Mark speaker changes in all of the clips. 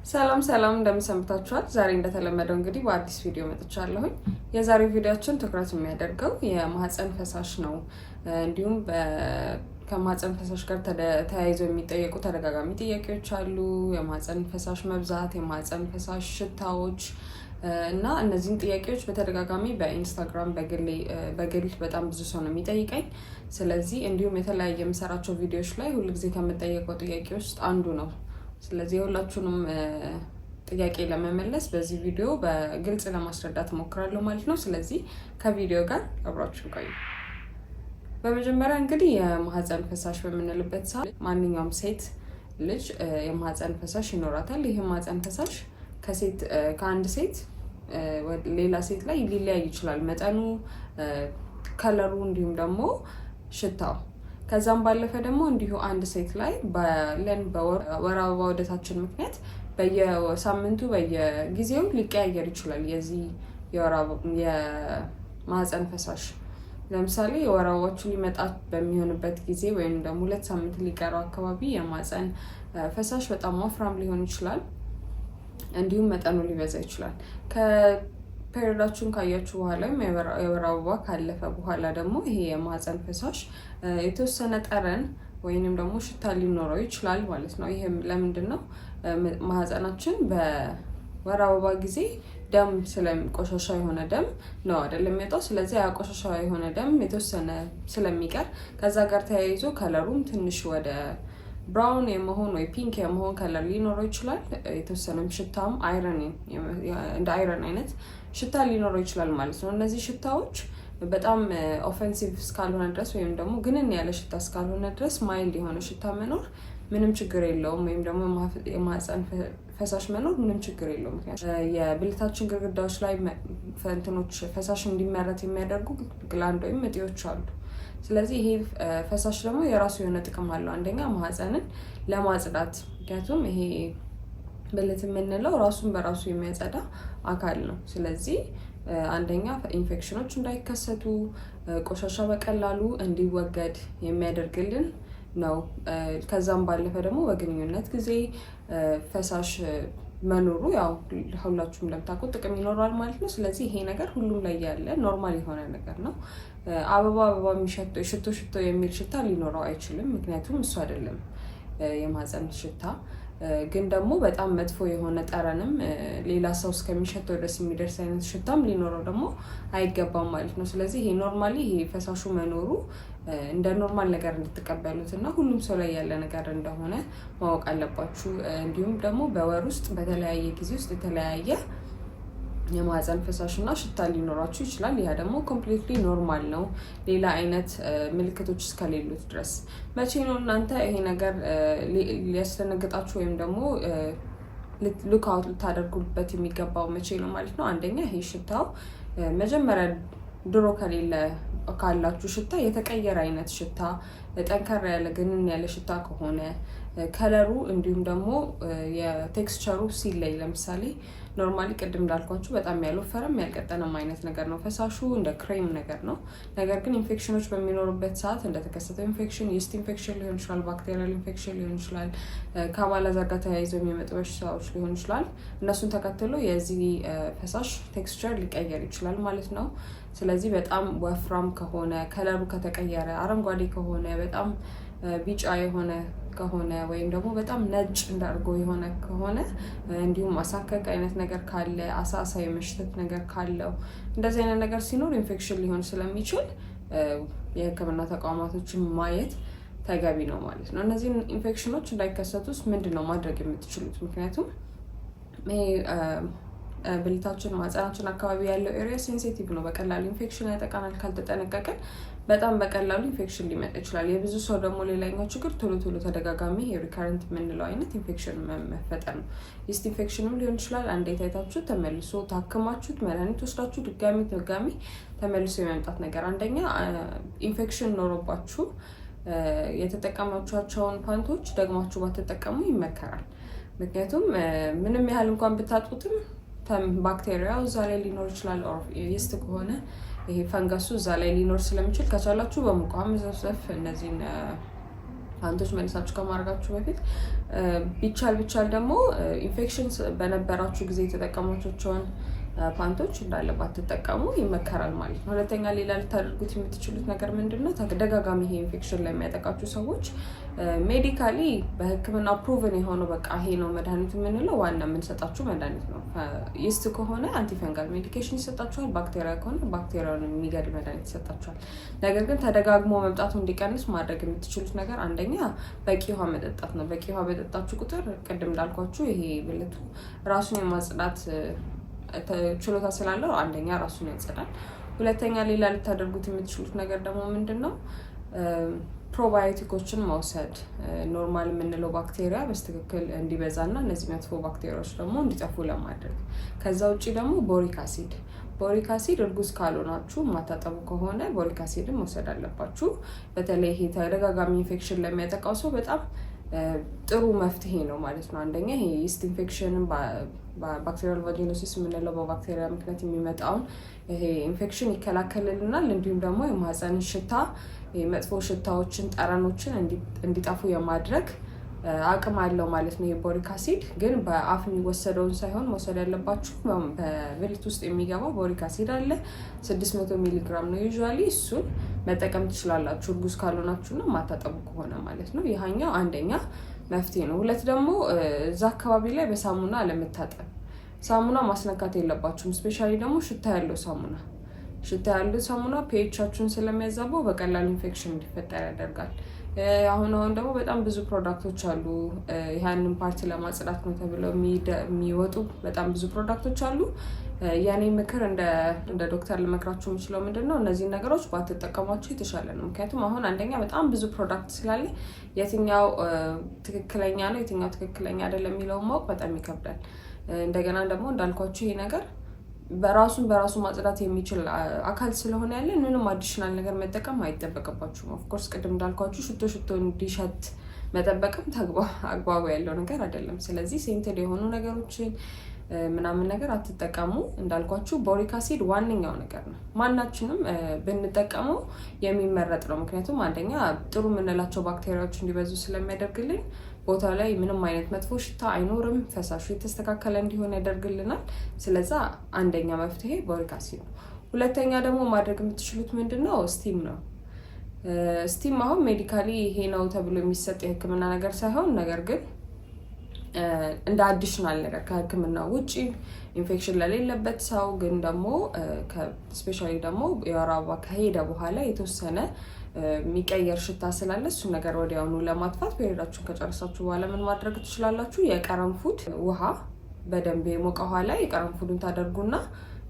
Speaker 1: ሰላም እንደምሰምታችኋል። ዛሬ እንደተለመደው እንግዲህ በአዲስ ቪዲዮ መጥቻለሁኝ። የዛሬው ቪዲዮአችን ትኩረት የሚያደርገው የማህፀን ፈሳሽ ነው። እንዲሁም ከማህፀን ፈሳሽ ጋር ተያይዘው የሚጠየቁ ተደጋጋሚ ጥያቄዎች አሉ። የማህፀን ፈሳሽ መብዛት፣ የማህፀን ፈሳሽ ሽታዎች እና እነዚህን ጥያቄዎች በተደጋጋሚ በኢንስታግራም በግል በጣም ብዙ ሰው ነው የሚጠይቀኝ። ስለዚህ እንዲሁም የተለያየ የምሰራቸው ቪዲዮዎች ላይ ሁልጊዜ ከምጠየቀው ጥያቄ ውስጥ አንዱ ነው። ስለዚህ የሁላችሁንም ጥያቄ ለመመለስ በዚህ ቪዲዮ በግልጽ ለማስረዳት እሞክራለሁ ማለት ነው። ስለዚህ ከቪዲዮ ጋር አብራችሁ ቆዩ። በመጀመሪያ እንግዲህ የማህፀን ፈሳሽ በምንልበት ሰዓት ማንኛውም ሴት ልጅ የማህፀን ፈሳሽ ይኖራታል። ይህ የማህፀን ፈሳሽ ከአንድ ሴት ሌላ ሴት ላይ ሊለያይ ይችላል፣ መጠኑ፣ ከለሩ እንዲሁም ደግሞ ሽታው። ከዛም ባለፈ ደግሞ እንዲሁ አንድ ሴት ላይ በወር አበባ ዑደታችን ምክንያት በየሳምንቱ በየጊዜው ሊቀያየር ይችላል የዚህ የማህፀን ፈሳሽ። ለምሳሌ የወር አበባዎቹ ሊመጣ በሚሆንበት ጊዜ ወይም ደግሞ 2 ሳምንት ሊቀረው አካባቢ የማህፀን ፈሳሽ በጣም ወፍራም ሊሆን ይችላል፣ እንዲሁም መጠኑ ሊበዛ ይችላል። ፔሪዮዳችሁን ካያችሁ በኋላ የወር አበባ ካለፈ በኋላ ደግሞ ይሄ የማህፀን ፈሳሽ የተወሰነ ጠረን ወይንም ደግሞ ሽታ ሊኖረው ይችላል ማለት ነው። ይሄም ለምንድን ነው? ማህፀናችን በወር አበባ ጊዜ ደም ቆሻሻ የሆነ ደም ነው አይደለም የሚወጣው። ስለዚህ ያ ቆሻሻ የሆነ ደም የተወሰነ ስለሚቀር ከዛ ጋር ተያይዞ ከለሩም ትንሽ ወደ ብራውን የመሆን ወይ ፒንክ የመሆን ከለር ሊኖረው ይችላል። የተወሰነም ሽታም እንደ አይረን አይነት ሽታ ሊኖረው ይችላል ማለት ነው። እነዚህ ሽታዎች በጣም ኦፌንሲቭ እስካልሆነ ድረስ ወይም ደግሞ ግንን ያለ ሽታ እስካልሆነ ድረስ ማይልድ የሆነ ሽታ መኖር ምንም ችግር የለውም። ወይም ደግሞ የማህፀን ፈሳሽ መኖር ምንም ችግር የለውም። ምክንያቱም የብልታችን ግድግዳዎች ላይ ፈሳሽ እንዲመረት የሚያደርጉ ግላንድ ወይም እጢዎች አሉ። ስለዚህ ይሄ ፈሳሽ ደግሞ የራሱ የሆነ ጥቅም አለው። አንደኛ ማህፀንን ለማጽዳት፣ ምክንያቱም ይሄ ብልት የምንለው ራሱን በራሱ የሚያጸዳ አካል ነው። ስለዚህ አንደኛ ኢንፌክሽኖች እንዳይከሰቱ፣ ቆሻሻ በቀላሉ እንዲወገድ የሚያደርግልን ነው። ከዛም ባለፈ ደግሞ በግንኙነት ጊዜ ፈሳሽ መኖሩ ያው ሁላችሁም እንደምታውቁት ጥቅም ይኖረዋል ማለት ነው። ስለዚህ ይሄ ነገር ሁሉም ላይ ያለ ኖርማል የሆነ ነገር ነው። አበባ የሚሸተው ሽቶ የሚል ሽታ ሊኖረው አይችልም፣ ምክንያቱም እሱ አይደለም የማህፀን ሽታ። ግን ደግሞ በጣም መጥፎ የሆነ ጠረንም ሌላ ሰው እስከሚሸተው ድረስ የሚደርስ አይነት ሽታም ሊኖረው ደግሞ አይገባም ማለት ነው። ስለዚህ ይሄ ኖርማሊ ይሄ ፈሳሹ መኖሩ እንደ ኖርማል ነገር እንድትቀበሉት እና ሁሉም ሰው ላይ ያለ ነገር እንደሆነ ማወቅ አለባችሁ። እንዲሁም ደግሞ በወር ውስጥ በተለያየ ጊዜ ውስጥ የተለያየ የማህፀን ፈሳሽ እና ሽታ ሊኖራችሁ ይችላል። ያ ደግሞ ኮምፕሊትሊ ኖርማል ነው፣ ሌላ አይነት ምልክቶች እስከሌሉት ድረስ። መቼ ነው እናንተ ይሄ ነገር ሊያስደነግጣችሁ ወይም ደግሞ ሉክአውት ልታደርጉበት የሚገባው መቼ ነው ማለት ነው? አንደኛ ይሄ ሽታው መጀመሪያ ድሮ ካላችሁ ሽታ የተቀየረ አይነት ሽታ፣ ጠንከር ያለ ግንን ያለ ሽታ ከሆነ፣ ከለሩ እንዲሁም ደግሞ የቴክስቸሩ ሲለይ፣ ለምሳሌ ኖርማሊ ቅድም እንዳልኳችሁ በጣም ያልወፈረም ያልቀጠነም አይነት ነገር ነው ፈሳሹ፣ እንደ ክሬም ነገር ነው። ነገር ግን ኢንፌክሽኖች በሚኖሩበት ሰዓት እንደተከሰተው ኢንፌክሽን የስት ኢንፌክሽን ሊሆን ይችላል፣ ባክቴሪያል ኢንፌክሽን ሊሆን ይችላል፣ ከአባላዘር ጋር ተያይዘው የሚመጡ በሽታዎች ሊሆን ይችላል። እነሱን ተከትሎ የዚህ ፈሳሽ ቴክስቸር ሊቀየር ይችላል ማለት ነው። ስለዚህ በጣም ወፍራም ከሆነ፣ ከለሩ ከተቀየረ፣ አረንጓዴ ከሆነ፣ በጣም ቢጫ የሆነ ከሆነ ወይም ደግሞ በጣም ነጭ እንዳርጎ የሆነ ከሆነ፣ እንዲሁም ማሳከክ አይነት ነገር ካለ፣ አሳ የመሽተት ነገር ካለው፣ እንደዚህ አይነት ነገር ሲኖር ኢንፌክሽን ሊሆን ስለሚችል የሕክምና ተቋማቶችን ማየት ተገቢ ነው ማለት ነው። እነዚህ ኢንፌክሽኖች እንዳይከሰቱስ ምንድን ነው ማድረግ የምትችሉት? ምክንያቱም ብልታችን ማህፀናችን አካባቢ ያለው ኤሪያ ሴንሲቲቭ ነው። በቀላሉ ኢንፌክሽን ያጠቃናል ካልተጠነቀቀን። በጣም በቀላሉ ኢንፌክሽን ሊመጣ ይችላል። የብዙ ሰው ደግሞ ሌላኛው ችግር ቶሎ ተደጋጋሚ የሪካረንት የምንለው አይነት ኢንፌክሽን መፈጠር ነው። ይስት ኢንፌክሽንም ሊሆን ይችላል። አንዴ ታይታችሁ ተመልሶ ታክማችሁት መድኃኒት ወስዳችሁ ድጋሚ ተመልሶ የመምጣት ነገር። አንደኛ ኢንፌክሽን ኖሮባችሁ የተጠቀማችኋቸውን ፓንቶች ደግማችሁ ባትጠቀሙ ይመከራል። ምክንያቱም ምንም ያህል እንኳን ብታጡትም ባክቴሪያው እዛ ላይ ሊኖር ይችላል። ይስት ከሆነ ይሄ ፈንገሱ እዛ ላይ ሊኖር ስለሚችል ከቻላችሁ በሙቅ ውሃ መዘፍዘፍ እነዚህን ፓንቶች መልሳችሁ ከማድረጋችሁ በፊት ቢቻል ደግሞ ኢንፌክሽን በነበራችሁ ጊዜ የተጠቀማችሁን ፓንቶች እንዳለ ባትጠቀሙ ይመከራል ማለት ነው። ሁለተኛ ሌላ ልታደርጉት የምትችሉት ነገር ምንድነው? ተደጋጋሚ ይሄ ኢንፌክሽን ላይ የሚያጠቃችሁ ሰዎች ሜዲካሊ በሕክምና ፕሩቭን የሆነው በቃ ይሄ ነው መድኃኒት የምንለው ዋና የምንሰጣችሁ መድኃኒት ነው። ይስት ከሆነ አንቲፈንጋል ሜዲኬሽን ይሰጣችኋል። ባክቴሪያ ከሆነ ባክቴሪያውን የሚገድል መድኃኒት ይሰጣችኋል። ነገር ግን ተደጋግሞ መምጣቱ እንዲቀንስ ማድረግ የምትችሉት ነገር አንደኛ በቂ ውሃ መጠጣት ነው። በቂ ውሃ በጠጣችሁ ቁጥር ቅድም እንዳልኳችሁ ይሄ ብልቱ ራሱን የማጽዳት ችሎታ ስላለው አንደኛ ራሱን ያጸዳል። ሁለተኛ ሌላ ልታደርጉት የምትችሉት ነገር ደግሞ ምንድን ነው? ፕሮባዮቲኮችን መውሰድ ኖርማል የምንለው ባክቴሪያ በስትክክል እንዲበዛና እነዚህ መጥፎ ባክቴሪያዎች ደግሞ እንዲጠፉ ለማድረግ። ከዛ ውጭ ደግሞ ቦሪክ አሲድ እርጉዝ ካልሆናችሁ የማታጠቡ ከሆነ ቦሪክ አሲድን መውሰድ አለባችሁ። በተለይ ይሄ ተደጋጋሚ ኢንፌክሽን ለሚያጠቃው ሰው በጣም ጥሩ መፍትሄ ነው ማለት ነው። አንደኛ ይሄ ይስት ኢንፌክሽንን ባክቴሪያል ቫጂኖሲስ የምንለው በባክቴሪያ ምክንያት የሚመጣውን ይሄ ኢንፌክሽን ይከላከልልናል። እንዲሁም ደግሞ የማህፀንን ሽታ መጥፎ ሽታዎችን፣ ጠረኖችን እንዲጠፉ የማድረግ አቅም አለው ማለት ነው። የቦሪክ አሲድ ግን በአፍ የሚወሰደውን ሳይሆን መውሰድ ያለባችሁ በብልት ውስጥ የሚገባው ቦሪክ አሲድ አለ 600 ሚሊግራም ነው ዩዥዋሊ። እሱን መጠቀም ትችላላችሁ እርጉዝ ካልሆናችሁና ማታጠቡ ከሆነ ማለት ነው። ይሄኛው አንደኛ መፍትሄ ነው። ሁለት ደግሞ እዛ አካባቢ ላይ በሳሙና አለመታጠብ። ሳሙና ማስነካት የለባችሁም። ስፔሻሊ ደግሞ ሽታ ያለው ሳሙና ፒኤቻችሁን ስለሚያዛባው በቀላሉ ኢንፌክሽን እንዲፈጠር ያደርጋል። አሁን ደግሞ በጣም ብዙ ፕሮዳክቶች አሉ። ያንን ፓርት ለማጽዳት ነው ተብለው የሚወጡ በጣም ብዙ ፕሮዳክቶች አሉ። ያኔ ምክር እንደ ዶክተር ልመክራችሁ የምችለው ምንድነው? እነዚህን ነገሮች ባትጠቀሟቸው የተሻለ ነው። ምክንያቱም አሁን አንደኛ በጣም ብዙ ፕሮዳክት ስላለ የትኛው ትክክለኛ ነው የትኛው ትክክለኛ አይደለም የሚለውን ማወቅ በጣም ይከብዳል። እንደገና ደግሞ እንዳልኳችሁ ይሄ ነገር በራሱ ማጽዳት የሚችል አካል ስለሆነ ያለ ምንም አዲሽናል ነገር መጠቀም አይጠበቅባችሁም። ኦፍኮርስ ቅድም እንዳልኳችሁ ሽቶ እንዲሸት መጠበቅም አግባቡ ያለው ነገር አይደለም። ስለዚህ ሴንትድ የሆኑ ነገሮችን ምናምን ነገር አትጠቀሙ። እንዳልኳችሁ ቦሪክ አሲድ ዋነኛው ነገር ነው። ማናችንም ብንጠቀመው የሚመረጥ ነው። ምክንያቱም አንደኛ ጥሩ የምንላቸው ባክቴሪያዎች እንዲበዙ ስለሚያደርግልን ቦታ ላይ ምንም አይነት መጥፎ ሽታ አይኖርም። ፈሳሹ የተስተካከለ እንዲሆን ያደርግልናል። ስለዛ አንደኛ መፍትሄ ቦሪክ አሲድ ነው። ሁለተኛ ደግሞ ማድረግ የምትችሉት ምንድነው? ስቲም ነው። ስቲም አሁን ሜዲካሊ ይሄ ነው ተብሎ የሚሰጥ የሕክምና ነገር ሳይሆን ነገር ግን እንደ አዲሽናል ነገር ከሕክምና ውጪ ኢንፌክሽን ለሌለበት ሰው ግን ደግሞ ስፔሻሊ ደግሞ የወር አበባ ከሄደ በኋላ የተወሰነ የሚቀየር ሽታ ስላለ እሱን ነገር ወዲያውኑ ለማጥፋት ፔሪዳችሁን ከጨረሳችሁ በኋላ ምን ማድረግ ትችላላችሁ? የቀረንፉድ ውሃ በደንብ የሞቀ ውሃ ላይ የቀረንፉድን ታደርጉና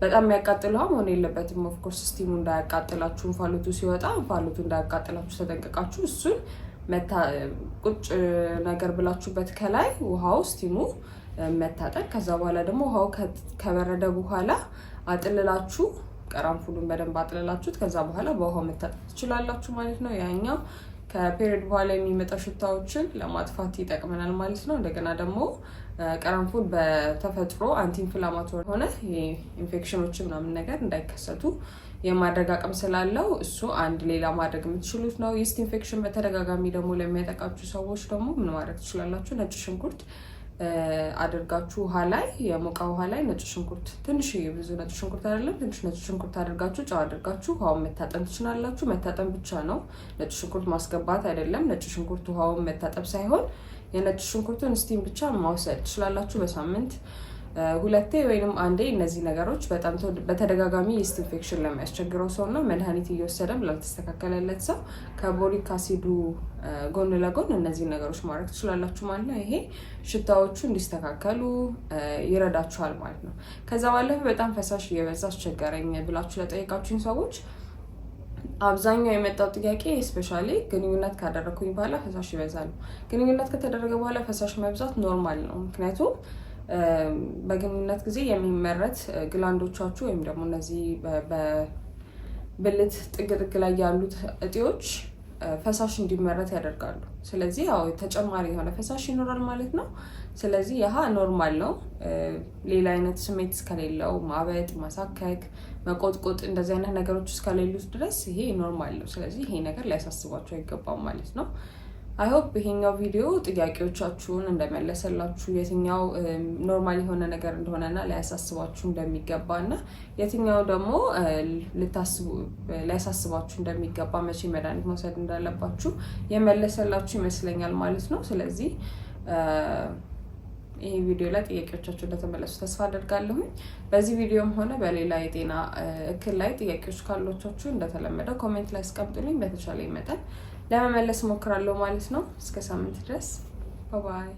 Speaker 1: በጣም የሚያቃጥል ውሃ መሆን የለበትም። ኦፍኮርስ ስቲሙ እንዳያቃጥላችሁ እንፋሎቱ ሲወጣ እንፋሎቱ እንዳያቃጥላችሁ ተጠንቀቃችሁ እሱን ቁጭ ነገር ብላችሁበት ከላይ ውሃው ስቲሙ መታጠን። ከዛ በኋላ ደግሞ ውሃው ከበረደ በኋላ አጥልላችሁ ቀረንፉዱን በደንብ አጥልላችሁት ከዛ በኋላ በውሃው መታጠብ ትችላላችሁ ማለት ነው። ያኛው ከፔሪድ በኋላ የሚመጣ ሽታዎችን ለማጥፋት ይጠቅመናል ማለት ነው። እንደገና ደግሞ ቀረንፉድ በተፈጥሮ አንቲ ኢንፍላማቶሪ ሆነ ኢንፌክሽኖች ምናምን ነገር እንዳይከሰቱ የማድረግ አቅም ስላለው እሱ አንድ ሌላ ማድረግ የምትችሉት ነው። ይስት ኢንፌክሽን በተደጋጋሚ ደግሞ ለሚያጠቃችሁ ሰዎች ደግሞ ምን ማድረግ ትችላላችሁ? ነጭ ሽንኩርት አድርጋችሁ ውሃ ላይ የሞቀ ውሃ ላይ ነጭ ሽንኩርት ትንሽ ብዙ ነጭ ሽንኩርት አይደለም ትንሽ ነጭ ሽንኩርት አድርጋችሁ ጨው አድርጋችሁ ውሃውን መታጠን ትችላላችሁ። መታጠን ብቻ ነው፣ ነጭ ሽንኩርት ማስገባት አይደለም። ነጭ ሽንኩርት ውሃውን መታጠብ ሳይሆን የነጭ ሽንኩርቱን ስቲም ብቻ ማውሰድ ትችላላችሁ። በሳምንት 2 ወይም 1 እነዚህ ነገሮች በጣም በተደጋጋሚ ይስት ኢንፌክሽን ለሚያስቸግረው ሰው እና መድኃኒት እየወሰደም ላልተስተካከለለት ሰው ከቦሪክ አሲዱ ጎን ለጎን እነዚህ ነገሮች ማድረግ ትችላላችሁ ማለት ነው። ይሄ ሽታዎቹ እንዲስተካከሉ ይረዳችኋል ማለት ነው። ከዛ ባለፈ በጣም ፈሳሽ እየበዛ አስቸገረኝ ብላችሁ ለጠየቃችሁኝ ሰዎች አብዛኛው የመጣው ጥያቄ ስፔሻሊ ግንኙነት ካደረኩኝ በኋላ ፈሳሽ ይበዛል። ግንኙነት ከተደረገ በኋላ ፈሳሽ መብዛት ኖርማል ነው። ምክንያቱም በግንኙነት ጊዜ የሚመረት ግላንዶቻችሁ ወይም ደግሞ እነዚህ በብልት ጥግ ላይ ያሉት እጢዎች ፈሳሽ እንዲመረት ያደርጋሉ። ስለዚህ ያው ተጨማሪ የሆነ ፈሳሽ ይኖራል ማለት ነው። ስለዚህ ያህ ኖርማል ነው። ሌላ አይነት ስሜት እስከሌለው ማበጥ፣ ማሳከክ፣ መቆጥቆጥ እንደዚህ አይነት ነገሮች እስከሌሉት ድረስ ይሄ ኖርማል ነው። ስለዚህ ይሄ ነገር ሊያሳስባቸው አይገባም ማለት ነው። አይ ሆፕ ይሄኛው ቪዲዮ ጥያቄዎቻችሁን እንደመለሰላችሁ የትኛው ኖርማል የሆነ ነገር እንደሆነና ሊያሳስባችሁ እንደሚገባና የትኛው ደግሞ ሊያሳስባችሁ እንደሚገባ መቼ መድኃኒት መውሰድ እንዳለባችሁ የመለሰላችሁ ይመስለኛል ማለት ነው። ስለዚህ ይሄ ቪዲዮ ላይ ጥያቄዎቻችሁ እንደተመለሱ ተስፋ አደርጋለሁ። በዚህ ቪዲዮም ሆነ በሌላ የጤና እክል ላይ ጥያቄዎች ካሏችሁ እንደተለመደው ኮሜንት ላይ አስቀምጡልኝ። በተቻለ መጠን ለመመለስ እሞክራለሁ ማለት ነው። እስከ ሳምንት ድረስ ባይ ባይ።